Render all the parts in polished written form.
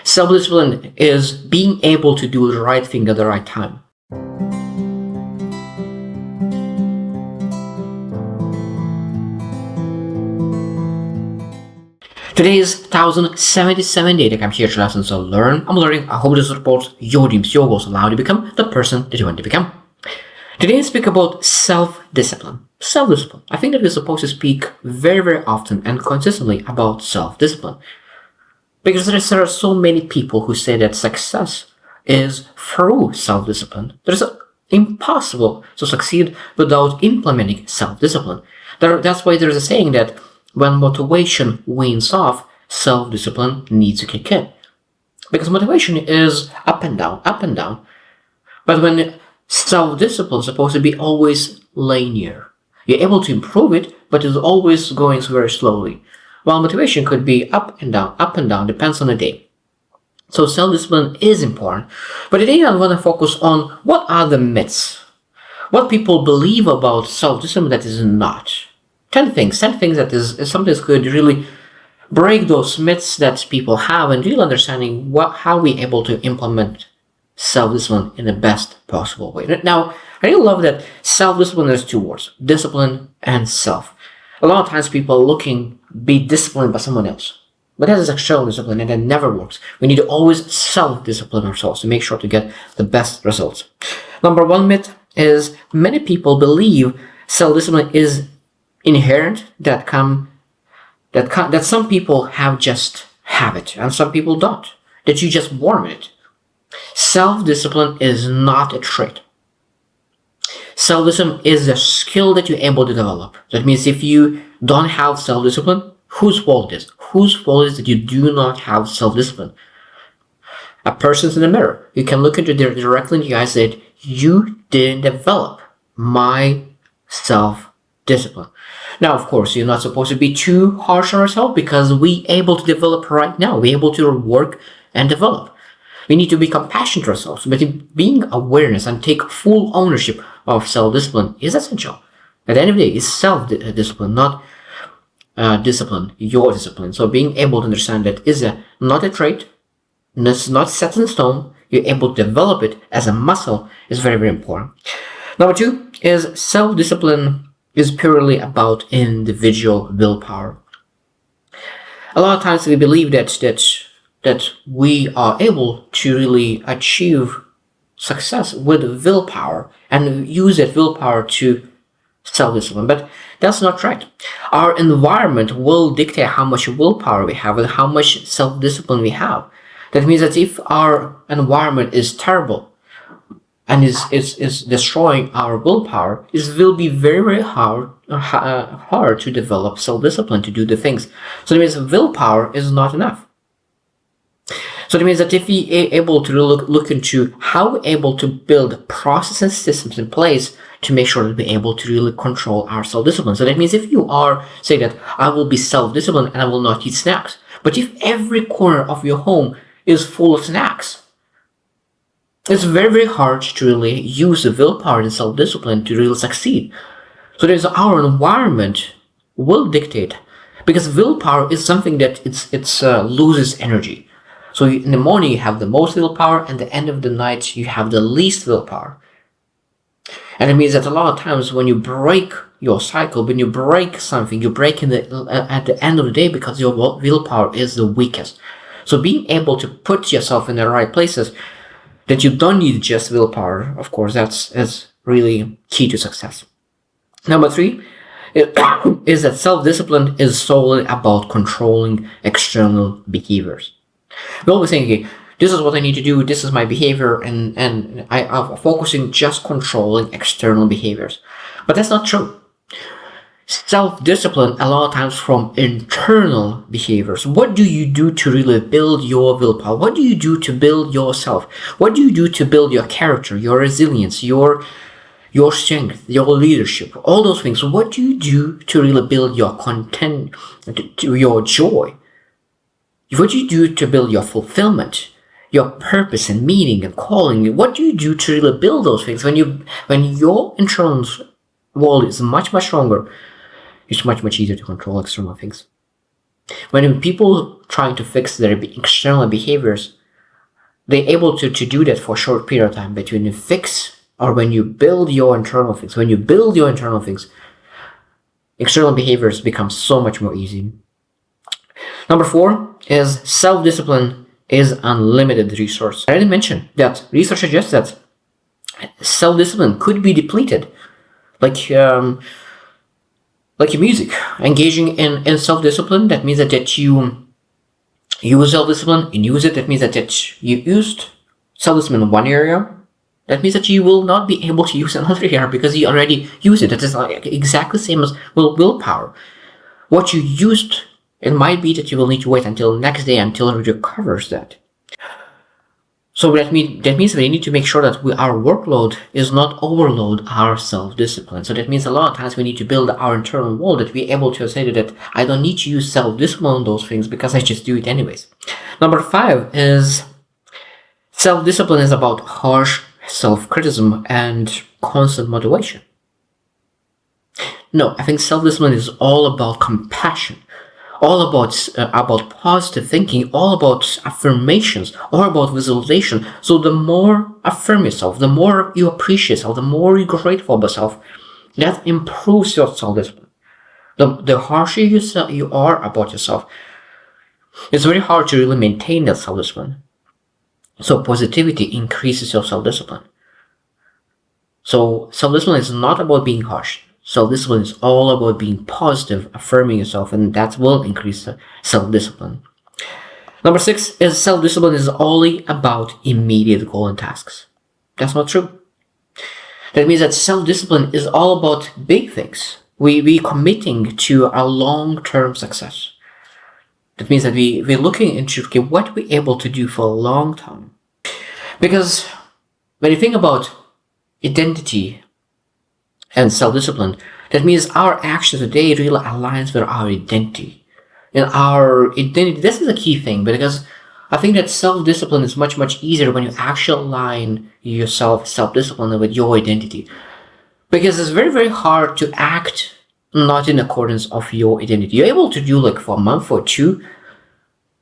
Self-discipline is being able to do the right thing at the right time. Today is 1077 day that I'm here to lessons to learn. I'm learning. I hope this supports your dreams, your goals, allow you to become the person that you want to become. Today I speak about self-discipline. Self-discipline. I think that we're supposed to speak very, very often and consistently about self-discipline. Because there are so many people who say that success is through self-discipline. It's impossible to succeed without implementing self-discipline. That's why there's a saying that when motivation wanes off, self-discipline needs to kick in. Because motivation is up and down, up and down. But when self-discipline is supposed to be always linear, you're able to improve it, but it's always going very slowly. While motivation could be up and down, depends on the day. So self-discipline is important. But today I want to focus on what are the myths. What people believe about self-discipline that is not. 10 things that is something that could really break those myths that people have and really understanding how we're able to implement self-discipline in the best possible way. Now, I really love that self-discipline is two words, discipline and self. A lot of times people are looking be disciplined by someone else. But that is external discipline and that never works. We need to always self-discipline ourselves to make sure to get the best results. Number one myth is many people believe self-discipline is inherent, that some people just have it and some people don't, that you just born with it. Self-discipline is not a trait. Self-discipline is a skill that you're able to develop. That means if you don't have self-discipline, whose fault is? Whose fault is that you do not have self-discipline? A person's in the mirror. You can look into directly in the eyes and say, you didn't develop my self-discipline. Now, of course, you're not supposed to be too harsh on ourselves because we're able to develop right now. We're able to work and develop. We need to be compassionate to ourselves. But being awareness and take full ownership of self-discipline is essential. At the end of the day, it's self-discipline, not discipline, your discipline. So being able to understand that is not a trait, it's not set in stone, you're able to develop it as a muscle is very, very important. Number two is self-discipline is purely about individual willpower. A lot of times we believe that we are able to really achieve success with willpower and use that willpower to self-discipline, but that's not right. Our environment will dictate how much willpower we have and how much self-discipline we have. That means that if our environment is terrible and is destroying our willpower, it will be very, very hard to develop self-discipline to do the things. So that means willpower is not enough. So that means that if we are able to look into how we're able to build processes and systems in place to make sure that we're able to really control our self-discipline. So that means if you are saying that I will be self-disciplined and I will not eat snacks, but if every corner of your home is full of snacks, it's very, very hard to really use the willpower and self-discipline to really succeed. So there's our environment will dictate, because willpower is something that it's loses energy. So in the morning you have the most willpower, and at the end of the night you have the least willpower. And it means that a lot of times when you break your cycle, when you break something, you break at the end of the day because your willpower is the weakest. So being able to put yourself in the right places, that you don't need just willpower, of course, that's really key to success. Number three is that self-discipline is solely about controlling external behaviors. We're always saying, okay, this is what I need to do, this is my behavior, and I'm focusing just controlling external behaviors. But that's not true. Self-discipline a lot of times from internal behaviors. What do you do to really build your willpower? What do you do to build yourself? What do you do to build your character, your resilience, your strength, your leadership, all those things? What do you do to really build your content, to your joy? What do you do to build your fulfillment, your purpose and meaning and calling? What do you do to really build those things? When your internal world is much, much stronger, it's much, much easier to control external things. When people trying to fix their external behaviors, they're able to do that for a short period of time. But when you fix or when you build your internal things, external behaviors become so much more easy. Number 4 is self-discipline is unlimited resource. I already mentioned that research suggests that self-discipline could be depleted, like music. Engaging in self-discipline, that means that you use self-discipline and use it. That means that you used self-discipline in one area. That means that you will not be able to use another area because you already use it. That is like exactly the same as willpower. What you used, it might be that you will need to wait until next day until it recovers that. So that means we need to make sure that our workload is not overload our self-discipline. So that means a lot of times we need to build our internal wall that we're able to say that I don't need to use self-discipline on those things because I just do it anyways. Number 5 is self-discipline is about harsh self-criticism and constant motivation. No, I think self-discipline is all about compassion, all about positive thinking, all about affirmations, all about visualization. So the more affirm yourself, the more you appreciate yourself, the more you're grateful about yourself, that improves your self-discipline. The harsher you are about yourself, it's very hard to really maintain that self-discipline. So positivity increases your self-discipline. So self-discipline is not about being harsh. Self-discipline is all about being positive, affirming yourself, and that will increase self-discipline. Number 6 is self-discipline is only about immediate goal and tasks. That's not true. That means that self-discipline is all about big things. We committing to a long-term success. That means that we're looking into what we're able to do for a long time. Because when you think about identity and self-discipline, that means our action today really aligns with our identity. And our identity, this is a key thing, because I think that self-discipline is much, much easier when you actually align yourself, self-discipline, with your identity. Because it's very, very hard to act not in accordance of your identity. You're able to do like for a month or two,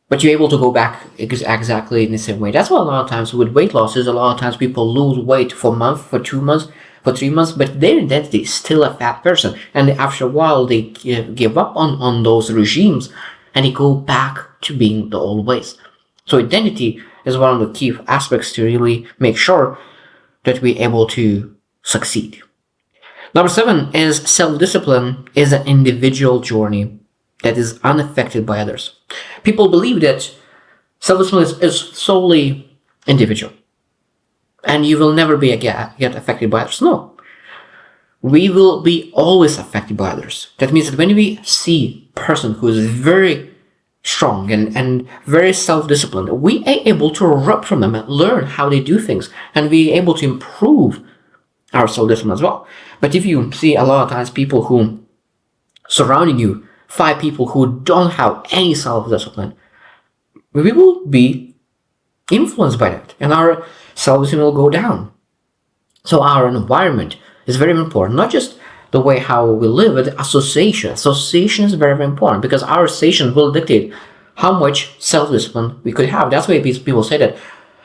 but you're able to go back exactly in the same way. That's why a lot of times with weight losses, a lot of times people lose weight for a month, for 2 months, for 3 months, but their identity is still a fat person. And after a while, they give up on those regimes and they go back to being the old ways. So identity is one of the key aspects to really make sure that we're able to succeed. Number 7 is self-discipline is an individual journey that is unaffected by others. People believe that self-discipline is solely individual and you will never be get affected by others. No. We will be always affected by others. That means that when we see a person who is very strong and very self-disciplined, we are able to rub from them and learn how they do things, and we are able to improve our self-discipline as well. But if you see a lot of times people who surrounding you, 5 people who don't have any self-discipline, we will be influenced by that, and our self-discipline will go down. So our environment is very important, not just the way how we live, but association. Association is very, very important because our association will dictate how much self-discipline we could have. That's why people say that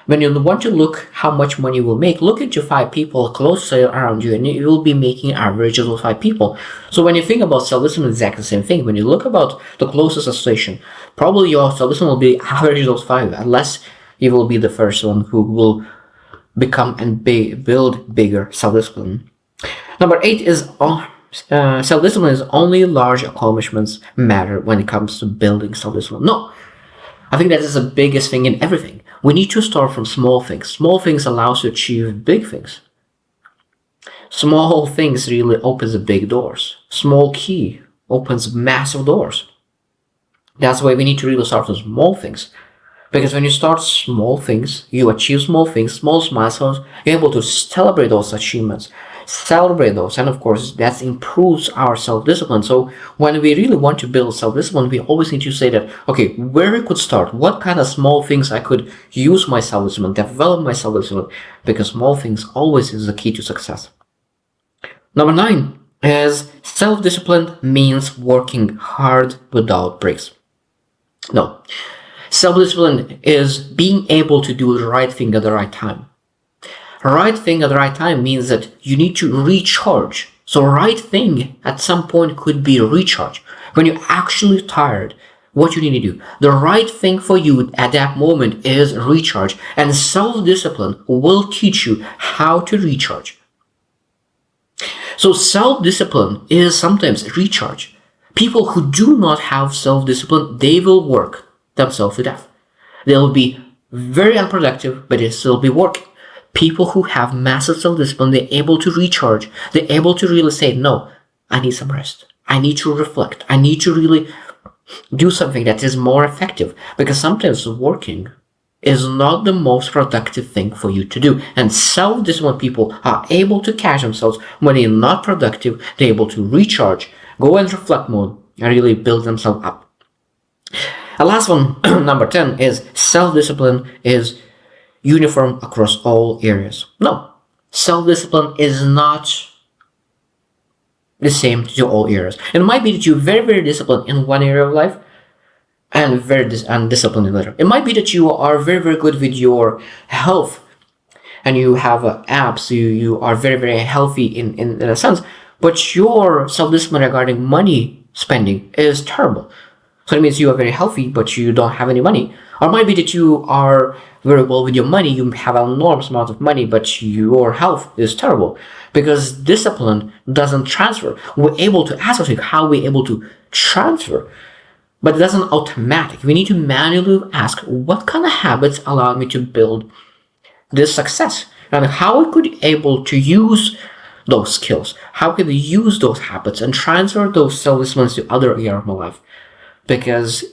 when you want to look how much money you will make, look into 5 people closely around you and you will be making average of those 5 people. So when you think about self-discipline, it's exactly the same thing. When you look about the closest association, probably your self-discipline will be average of those 5, unless you will be the first one who will become and build bigger self-discipline. Number 8 is self-discipline is only large accomplishments matter when it comes to building self-discipline. No, I think that is the biggest thing in everything. We need to start from small things. Small things allow us to achieve big things. Small things really opens the big doors. Small key opens massive doors. That's why we need to really start from small things. Because when you start small things, you achieve small things, small milestones, you're able to celebrate those achievements, celebrate those, and of course that improves our self-discipline. So when we really want to build self-discipline, we always need to say that, okay, where I could start, what kind of small things I could use my self-discipline, develop my self-discipline, because small things always is the key to success. Number 9 is self-discipline means working hard without breaks. No. Self-discipline is being able to do the right thing at the right time. Right thing at the right time means that you need to recharge. So right thing at some point could be recharge. When you're actually tired, what you need to do, the right thing for you at that moment is recharge. And self-discipline will teach you how to recharge. So self-discipline is sometimes recharge. People who do not have self-discipline, they will work themselves to death. They'll be very unproductive, but they'll still be working. People who have massive self-discipline, they're able to recharge. They're able to really say, no, I need some rest. I need to reflect. I need to really do something that is more effective. Because sometimes working is not the most productive thing for you to do. And self-disciplined people are able to catch themselves when they're not productive. They're able to recharge, go into reflect mode, and really build themselves up. The last one, number 10, is self-discipline is uniform across all areas. No, self-discipline is not the same to all areas. It might be that you're very, very disciplined in one area of life and very undisciplined in another. It might be that you are very, very good with your health and you have abs, you are very, very healthy in a sense, but your self-discipline regarding money spending is terrible. So it means you are very healthy, but you don't have any money. Or it might be that you are very well with your money, you have an enormous amount of money, but your health is terrible. Because discipline doesn't transfer. We're able to ask ourselves how we're able to transfer, but it doesn't automatic. We need to manually ask, what kind of habits allow me to build this success? And how I could be able to use those skills? How can I use those habits and transfer those self-disciplines to other areas of my life? Because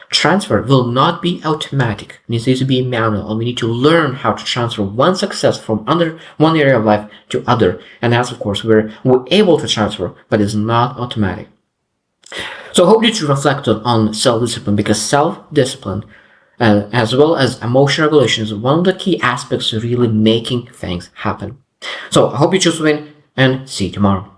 transfer will not be automatic. It needs to be manual, and we need to learn how to transfer one success from one area of life to other. And that's, of course, where we're able to transfer, but it's not automatic. So I hope that you reflect on self-discipline, because self-discipline, as well as emotional regulation, is one of the key aspects of really making things happen. So I hope you choose to win, and see you tomorrow.